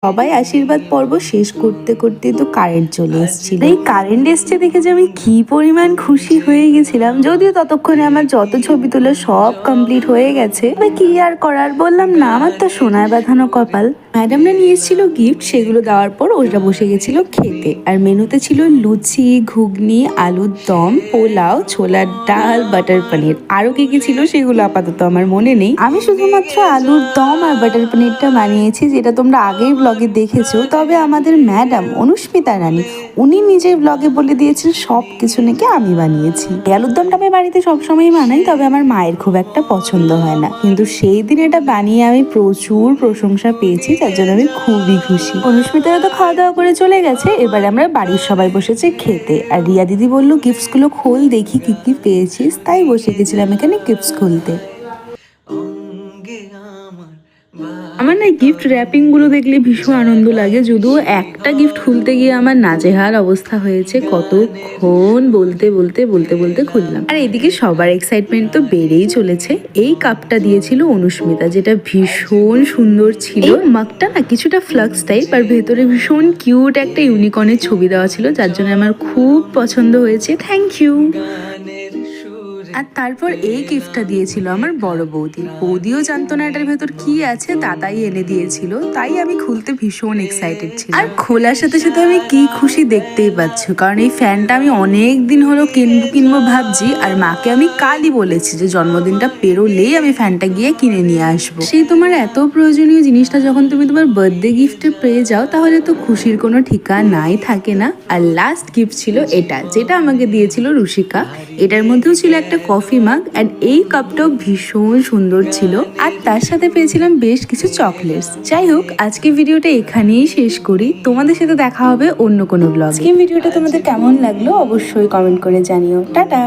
সবাই আশীর্বাদ পর্ব শেষ করতে করতে তো কারেন্ট চলে এসেছিল। এই কারেন্ট এসছে দেখে যে আমি কি পরিমাণ খুশি হয়ে গেছিলাম, যদিও ততক্ষণে আমার যত ছবি তোলা সব কমপ্লিট হয়ে গেছে। কি আর করার, বললাম না আমার তো সোনায় বাঁধানো কপাল। ম্যাডামরা নিয়ে এসেছিল গিফট, সেগুলো দেওয়ার পর ওরা বসে গেছিল খেতে। আর মেনুতে ছিল লুচি, ঘুগনি, আলুর দম, পোলাও, ছোলার ডাল, বাটার পনির। আরো কি কি ছিল সেগুলো আপাতত আমার মনে নেই। আমি শুধুমাত্র আলুর দম আর বাটার পনিরটা বানিয়েছি, যেটা তোমরা আগেই ব্লগে দেখেছো। তবে আমাদের ম্যাডাম অনুস্মিতা রানী, উনি নিজের ব্লগে বলে দিয়েছেন সব কিছু নাকি আমি বানিয়েছি। আলুর দমটা আমি বাড়িতে সবসময় বানাই, তবে আমার মায়ের খুব একটা পছন্দ হয় না, কিন্তু সেই দিন এটা বানিয়ে আমি প্রচুর প্রশংসা পেয়েছি, যার জন্য আমি খুবই খুশি। অনুস্মিতারা তো খাওয়া দাওয়া করে চলে গেছে, এবার আমরা বাড়ির সবাই বসেছে খেতে। আর রিয়া দিদি বললো গিফটস গুলো খোল, দেখি কি কি পেয়েছিস। তাই বসে গেছিলাম এখানে গিফটস খুলতে। আমার না গিফট র্যাপিং গুলো দেখলে ভীষণ আনন্দ লাগে, যদিও একটা গিফট খুলতে গিয়ে আমার নাজেহাল অবস্থা হয়েছে। কতক্ষণ বলতে বলতে বলতে বলতে খুললাম। আর এদিকে সবার এক্সাইটমেন্ট তো বেড়েই চলেছে। এই কাপটা দিয়েছিল অনুস্মিতা, যেটা ভীষণ সুন্দর ছিল। মাগটা না কিছুটা ফ্লাক্স টাইপ, আর ভেতরে ভীষণ কিউট একটা ইউনিকর্নের ছবি দেওয়া ছিল, যার জন্য আমার খুব পছন্দ হয়েছে। Thank you. আর তারপর এই গিফটটা দিয়েছিল আমার বড় বৌদি। বৌদিও জানতো না এটার ভেতর কি আছে, দাদাই এনে দিয়েছিল। তাই আমি খুলতে ভীষণ এক্সাইটেড ছিলাম। আর খোলার সাথে সাথে আমি কি খুশি দেখতেই পাচ্ছ, কারণ এই ফ্যানটা আমি অনেক দিন হলো কিনবো ভাবছি। আর মাকে আমি কালই বলেছি যে জন্মদিনটা পেরোলেই আমি ফ্যানটা গিয়ে কিনে নিয়ে আসবো। সেই তোমার এত প্রয়োজনীয় জিনিসটা যখন তুমি তোমার বার্থডে গিফটে পেয়ে যাও, তাহলে তো খুশির কোনো ঠিকানাই থাকে না। আর লাস্ট গিফট ছিল এটা, যেটা আমাকে দিয়েছিল রুশিকা। এটার মধ্যেও ছিল একটা কফি মাগ, অ্যান্ড এই কাপটাও ভীষণ সুন্দর ছিল। আর তার সাথে পেয়েছিলাম বেশ কিছু চকলেটস। যাই হোক, আজকে ভিডিওটা এখানেই শেষ করি। তোমাদের সাথে দেখা হবে অন্য কোনো ব্লগে। আজকে ভিডিওটা তোমাদের কেমন লাগলো অবশ্যই কমেন্ট করে জানিও। টাটা।